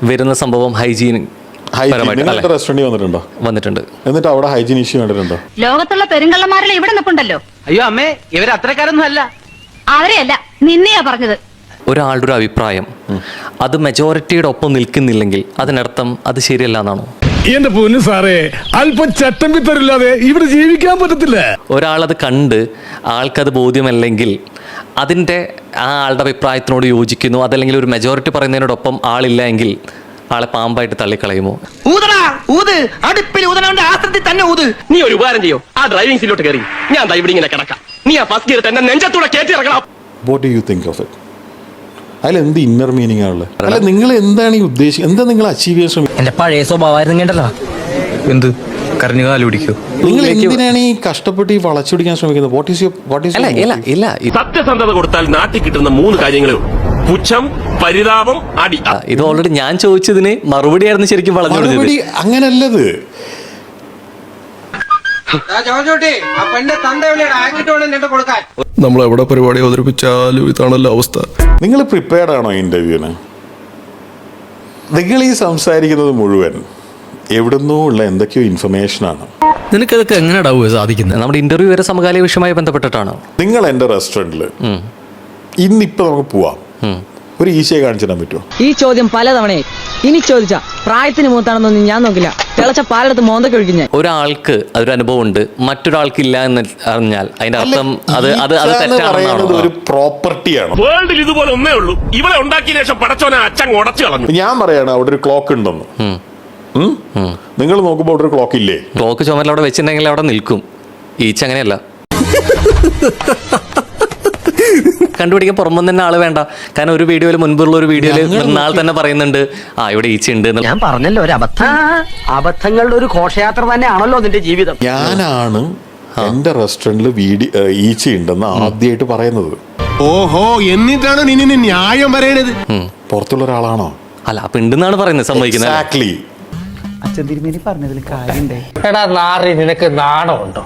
വരുന്ന സംഭവം hygiene restaurant വന്നിട്ടുണ്ട്. എന്നിട്ട് അവിടെ ഹൈജീൻ ഇഷ്യൂ കണ്ടിട്ടുണ്ടോ? ലോകത്തുള്ള പെരുങ്കള്ളന്മാരെല്ലാം ഇവിടെ നിൽപ്പുണ്ടല്ലോ. അയ്യോ അമ്മേ, ഇവർ അത്രക്കാരൊന്നും അല്ല. അവരെയല്ല, നിന്നെയാ പറഞ്ഞത്. ഒരാളുടെ ഒരു അഭിപ്രായം അത് മെജോറിറ്റിയുടെ ഒപ്പം നിൽക്കുന്നില്ലെങ്കിൽ അതിനർത്ഥം അത് ശരിയല്ല എന്നാണോ? എന്റെ പൊന്നു സാറേ, അല്പം ചട്ടം വിത്തരില്ലാതെ ഇവിടെ ജീവിക്കാൻ പറ്റത്തില്ല. ഒരാളത് കണ്ട് ആൾക്കത് ബോധ്യമല്ലെങ്കിൽ അതിൻ്റെ ആ ആളുടെ അഭിപ്രായത്തിനോട് യോജിക്കുന്നു, അതല്ലെങ്കിൽ ഒരു മെജോറിറ്റി പറയുന്നതിനോടൊപ്പം ആളില്ല എങ്കിൽ ആളെ പാമ്പായിട്ട് തള്ളിക്കളയുമോ? ഊതടാ, ഊത്, അടുപ്പിൽ ഊതനവന്റെ ആസ്ത്രത്തിൽ തന്നെ ഊത്. നീ ഒരു ഉപകാരം ചെയ്യോ, ആ ഡ്രൈവിംഗ് സീറ്റിലോട്ട് കയറി ഞാൻ ദാ ഇവിടെ ഇങ്ങനെ കിടക്കാം. നീ ആ ഫസ്റ്റ് ഗിയർ തന്നെ നെഞ്ചത്തൂടെ കയറ്റി ഇറങ്ങണം. What do you think of it? അതിൽ എന്ത് ഇന്നർ മീനിങ് ആണുള്ളത്? അല്ല, നിങ്ങൾ എന്താണ് ഈ ഉദ്ദേശിക്കുന്നത്? എന്താ നിങ്ങൾ അച്ചീവ് ചെയ്യാൻ ശ്രമിക്കുന്നത്? എന്റെ പഴയ സ്വഭാവമായിരുന്നു കേട്ടല്ലോ. എന്ത് കരഞ്ഞു കാല് പിടിക്കോ? നിങ്ങൾ എന്തിനാണ് ഈ കഷ്ടപ്പെട്ട് ഈ വളച്ചൊടിക്കാൻ ശ്രമിക്കുന്നത്? സത്യസന്ധത കൊടുത്താൽ നാട്ടിൽ കിട്ടുന്ന 3 കാര്യങ്ങളേ ഉള്ളൂ: പുച്ഛം, പരിതാപം, അടി. ഇത് ഓൾറെഡി ഞാൻ ചോദിച്ചതിന് മറുപടിയായിരുന്നു ശരിക്കും മറുപടി അങ്ങനല്ലത്. നമ്മൾ എവിടെ പരിപാടി അവതരിപ്പിച്ചാലും ഇതാണല്ലോ അവസ്ഥ. നിങ്ങൾ പ്രിപ്പയർഡ് ആണോ ഇന്റർവ്യൂവിന്? നിങ്ങൾ ഈ സംസാരിക്കുന്നത് മുഴുവൻ എവിടുന്നോ ഉള്ള എന്തൊക്കെയോ ഇൻഫർമേഷനാണ്. നിനക്കതൊക്കെ എങ്ങനെയാ സാധിക്കുന്നത്? നമ്മുടെ ഇന്റർവ്യൂ വരെ സമകാലിക വിഷയമായി ബന്ധപ്പെട്ടിട്ടാണ്. നിങ്ങൾ എൻ്റെ റെസ്റ്റോറൻറ്റിൽ ഇന്നിപ്പോൾ നമുക്ക് പോവാം, ഒരു ഈശയെ കാണിച്ചു തരാൻ പറ്റുമോ? ഈ ചോദ്യം പലതവണയായി. ഇനി ചോദിച്ച പ്രായത്തിന് മൂത്താണെന്നൊന്നും ഞാൻ നോക്കില്ല. തിളച്ച പാലെടുത്ത് മോന്തൊക്കെ ഒഴിക്കും ഞാൻ. ഒരാൾക്ക് അതൊരു അനുഭവം ഉണ്ട്, മറ്റൊരാൾക്ക് ഇല്ല എന്ന് അറിഞ്ഞാൽ അതിന്റെ അർത്ഥം അത് തെറ്റാണെന്നാണോ? ഒരു പ്രോപ്പർട്ടിയാണ്. വേൾഡിൽ ഇതുപോലെ ഒന്നേ ഉള്ളൂ. ഇവളെ ഉണ്ടാക്കിയ ശേഷം പടച്ചോനെ അച്ഛൻ ഉടച്ചു കളഞ്ഞു. ഞാൻ പറയാണ് അവിടെ ഒരു ക്ലോക്ക് ഉണ്ടെന്ന്. നിങ്ങൾ നോക്കുമ്പോൾ അവിടെ ഒരു ക്ലോക്ക് ഇല്ലേ? ക്ലോക്ക് ചുമരിൽ അവിടെ വെച്ചിട്ടുണ്ടെങ്കിൽ അവിടെ നിൽക്കും. ഈച്ച അങ്ങനെയല്ല. കണ്ടുപിടിക്കാൻ പുറമെ തന്നെ ആള് വേണ്ട. കാരണം ഒരു വീഡിയോയിൽ, മുൻപുള്ള ഒരു വീഡിയോയിൽ നാൾ തന്നെ പറയുന്നുണ്ട് ഇവിടെ ഈച്ച ഉണ്ട്. ഞാൻ പറഞ്ഞല്ലോ, ഒരു അബദ്ധങ്ങളുടെ ഒരു ഘോഷയാത്ര തന്നെയാണല്ലോ നിന്റെ ജീവിതം. ഞാനാണ് എന്റെ റെസ്റ്റോറന്റിൽ ഈച്ച ഉണ്ടെന്ന് ആദ്യമായിട്ട് പറയുന്നത്. ഓഹോ, എന്നിട്ടാണ് നിന്നെ ന്യായം പറയണത്? പുറത്തുള്ള ഒരാളാണോ? അല്ല, അപ്പൊ ഉണ്ടെന്നാണ് പറയുന്നത്, സമ്മതിക്കുന്നത്. എക്സാക്ട്ലി. അച്ഛൻ തിരുമേനി പറഞ്ഞതിൽ കാര്യണ്ടേ? എടാ നാറി, നിനക്ക് നാണമുണ്ടോ?